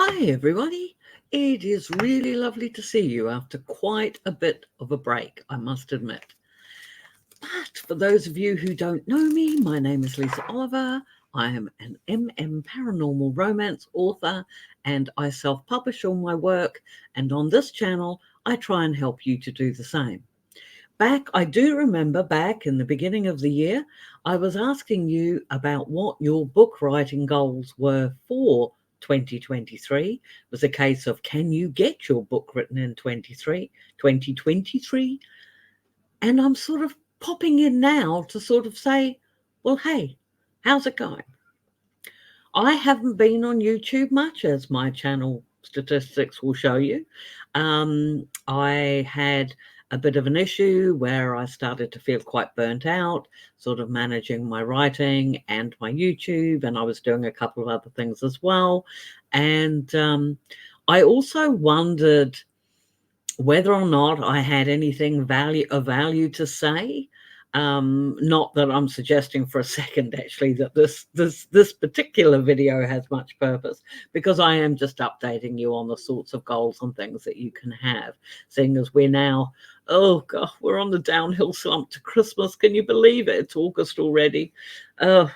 Hi everybody, it is really lovely to see you after quite a bit of a break, I must admit. But for those of you who don't know me, my name is Lisa Oliver. I am an paranormal romance author and I self-publish all my work, and on this channel I try and help you to do the same. I do remember back in the beginning of the year, I was asking you about what your book writing goals were for 2023. It was a case of, can you get your book written in 2023? And I'm sort of popping in now to sort of say, well, hey, how's it going? I haven't been on YouTube much, as my channel statistics will show you. I had a bit of an issue where I started to feel quite burnt out, sort of managing my writing and my YouTube, and I was doing a couple of other things as well. And I also wondered whether or not I had anything of value to say. Not that I'm suggesting for a second actually that this particular video has much purpose, because I am just updating you on the sorts of goals and things that you can have, seeing as we're now, oh god, we're on the downhill slump to Christmas. Can you believe it? It's August already. In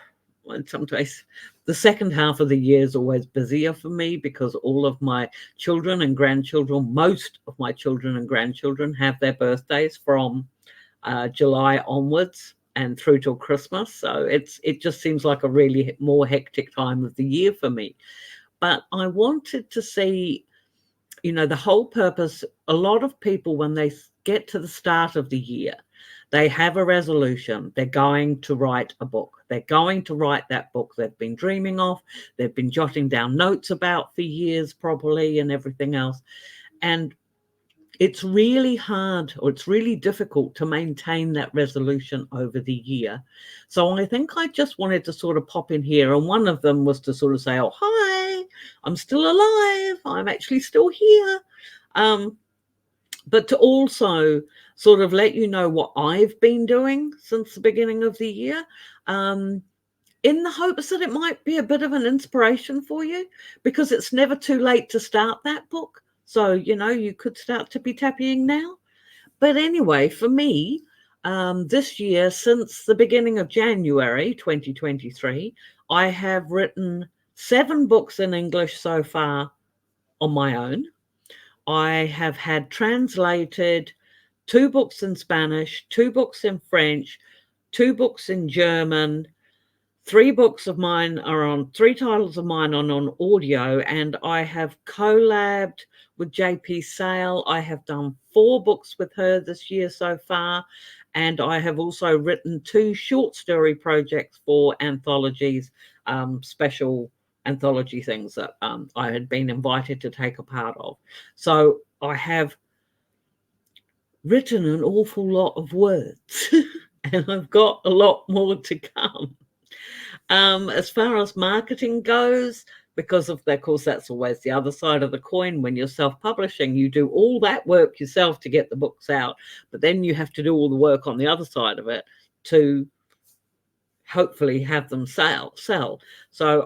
some ways the second half of the year is always busier for me, because all of my children and grandchildren, most of my children and grandchildren, have their birthdays from July onwards and through till Christmas. So it just seems like a really more hectic time of the year for me. But I wanted to see, the whole purpose. A lot of people, when they get to the start of the year, they have a resolution. They're going to write a book. They're going to write that book they've been dreaming of. They've been jotting down notes about for years, probably, and everything else. And it's really hard, or it's really difficult to maintain that resolution over the year. So I think I just wanted to sort of pop in here. And one of them was to sort of say, oh, hi, I'm still alive. I'm actually still here. But to also sort of let you know what I've been doing since the beginning of the year, in the hopes that it might be a bit of an inspiration for you, because it's never too late to start that book. So, you could start to be tapping now. But anyway, for me, this year, since the beginning of January 2023, I have written 7 books in English so far on my own. I have had translated 2 books in Spanish, 2 books in French, 2 books in German. 3 titles of mine are on audio, and I have collabed with JP Sale. I have done 4 books with her this year so far, and I have also written 2 short story projects for anthologies, special anthology things that I had been invited to take a part of. So I have written an awful lot of words and I've got a lot more to come. As far as marketing goes, because of course, that's always the other side of the coin. When you're self-publishing, you do all that work yourself to get the books out, but then you have to do all the work on the other side of it to hopefully have them sell. So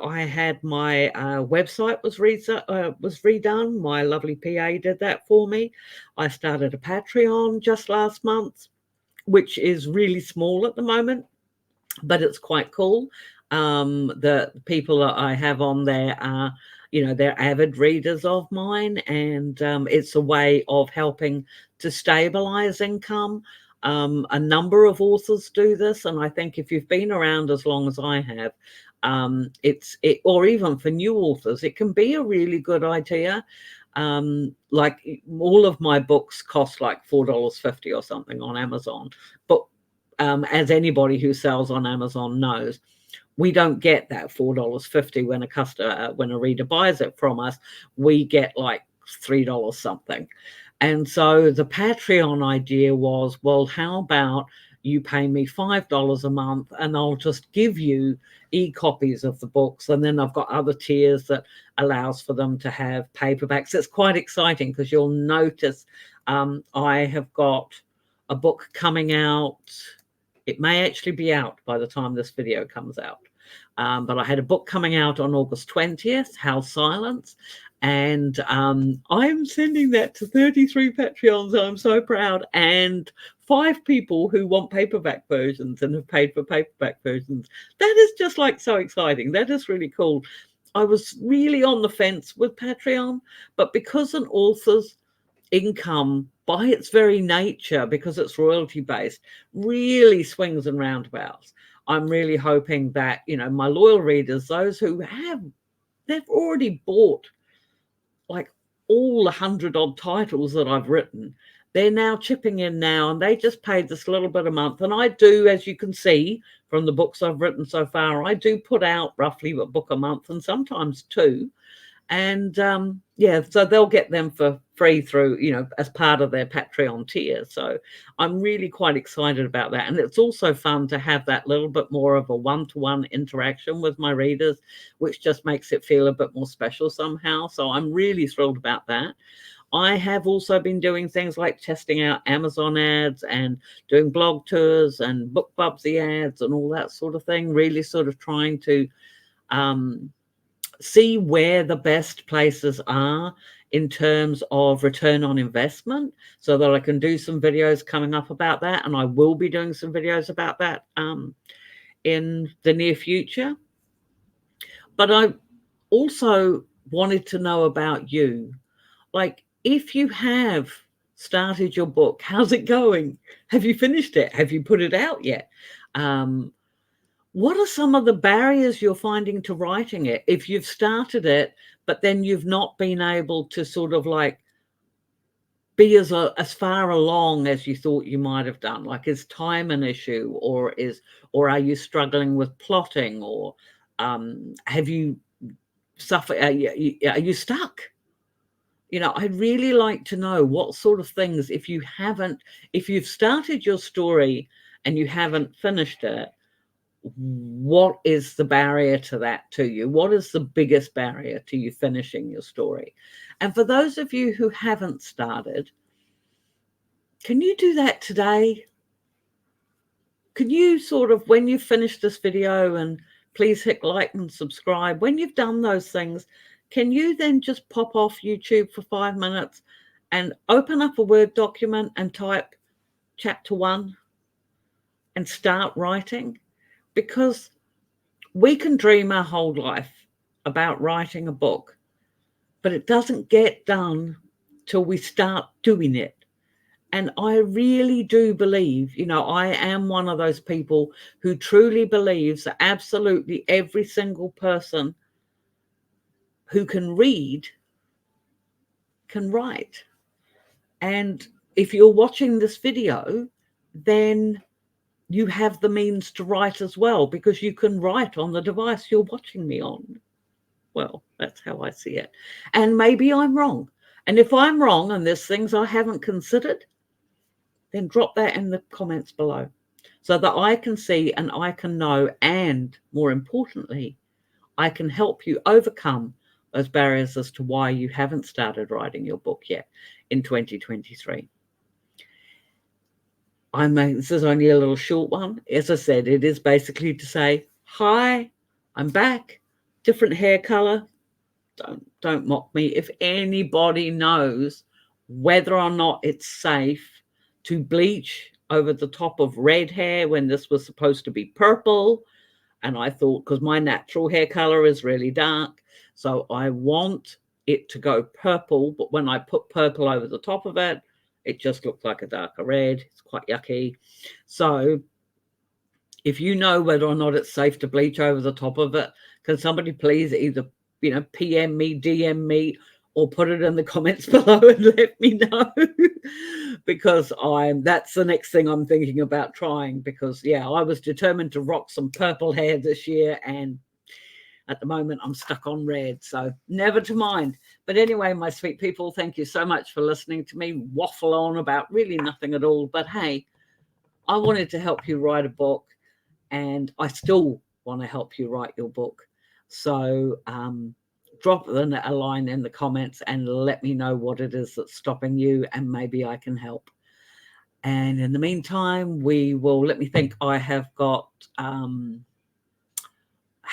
I had my website was redone. My lovely PA did that for me. I started a Patreon just last month, which is really small at the moment, but it's quite cool. The people that I have on there are, they're avid readers of mine, and it's a way of helping to stabilize income. A number of authors do this, and I think if you've been around as long as I have, or even for new authors, it can be a really good idea. Like all of my books cost like $4.50 or something on Amazon, but as anybody who sells on Amazon knows, we don't get that $4.50 when a reader buys it from us. We get like $3 something. And so the Patreon idea was, well, how about you pay me $5 a month and I'll just give you e-copies of the books. And then I've got other tiers that allows for them to have paperbacks. It's quite exciting, because you'll notice I have got a book coming out. It may actually be out by the time this video comes out. But I had a book coming out on August 20th, House Silence. And I'm sending that to 33 Patreons. I'm so proud. And 5 people who want paperback versions and have paid for paperback versions. That is just like so exciting. That is really cool. I was really on the fence with Patreon, but because an author's income by its very nature, because it's royalty based, really swings and roundabouts, I'm really hoping that, you know, my loyal readers, those who they've already bought like all the 100 odd titles that I've written, they're now chipping in now, and they just paid this little bit a month. And I do, as you can see from the books I've written so far, I do put out roughly a book a month and sometimes 2. And yeah, so they'll get them for free through, you know, as part of their Patreon tier. So I'm really quite excited about that. And it's also fun to have that little bit more of a one-to-one interaction with my readers, which just makes it feel a bit more special somehow. So I'm really thrilled about that. I have also been doing things like testing out Amazon ads and doing blog tours and BookBubsy ads and all that sort of thing, really sort of trying to see where the best places are in terms of return on investment, so that I can do some videos coming up about that. And I will be doing some videos about that in the near future. But I also wanted to know about you. Like, if you have started your book, how's it going? Have you finished it? Have you put it out yet? What are some of the barriers you're finding to writing it? If you've started it, but then you've not been able to sort of like be as far along as you thought you might have done. Like, is time an issue, or are you struggling with plotting, or have you suffered? Are you stuck? You know, I'd really like to know what sort of things, if you've started your story and you haven't finished it, what is the barrier to that to you? What is the biggest barrier to you finishing your story? And for those of you who haven't started, can you do that today? Can you sort of, when you finish this video, and please hit like and subscribe, when you've done those things, can you then just pop off YouTube for 5 minutes and open up a Word document and type chapter 1 and start writing? Because we can dream our whole life about writing a book, but it doesn't get done till we start doing it. And I really do believe, you know, I am one of those people who truly believes that absolutely every single person who can read can write. And if you're watching this video, then you have the means to write as well, because you can write on the device you're watching me on. Well, that's how I see it. And maybe I'm wrong. And if I'm wrong and there's things I haven't considered, then drop that in the comments below so that I can see and I can know, and more importantly, I can help you overcome those barriers as to why you haven't started writing your book yet in 2023. This is only a little short one. As I said, it is basically to say, hi, I'm back, different hair color. Don't mock me. If anybody knows whether or not it's safe to bleach over the top of red hair when this was supposed to be purple, and I thought, because my natural hair color is really dark, so I want it to go purple, but when I put purple over the top of it, it just looked like a darker red. It's quite yucky. So if you know whether or not it's safe to bleach over the top of it, can somebody please either, you know, PM me, DM me, or put it in the comments below and let me know? Because that's the next thing I'm thinking about trying, because yeah, I was determined to rock some purple hair this year, and at the moment I'm stuck on red, so never to mind. But anyway, my sweet people, thank you so much for listening to me waffle on about really nothing at all. But hey, I wanted to help you write a book, and I still want to help you write your book. So drop a line in the comments and let me know what it is that's stopping you, and maybe I can help. And in the meantime, let me think, I have got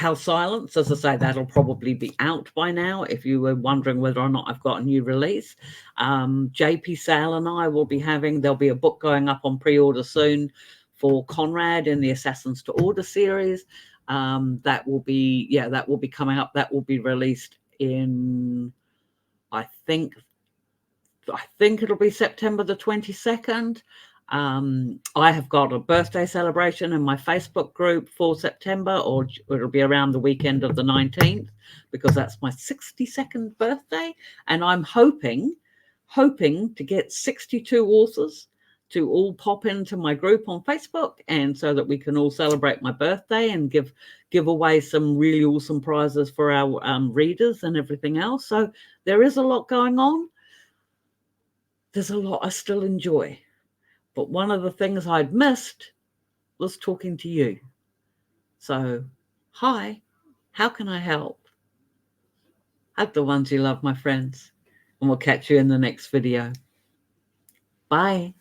House Silence, as I say, that'll probably be out by now if you were wondering whether or not I've got a new release. JP Sale and I will be there'll be a book going up on pre-order soon for Conrad in the Assassins to Order series. That will be coming up. That will be released in, I think it'll be September the 22nd. I have got a birthday celebration in my Facebook group for September, or it'll be around the weekend of the 19th, because that's my 62nd birthday. And I'm hoping to get 62 authors to all pop into my group on Facebook, and so that we can all celebrate my birthday and give away some really awesome prizes for our readers and everything else. So there is a lot going on. There's a lot I still enjoy. But one of the things I'd missed was talking to you. So, hi, how can I help? Hug the ones you love, my friends, and we'll catch you in the next video. Bye.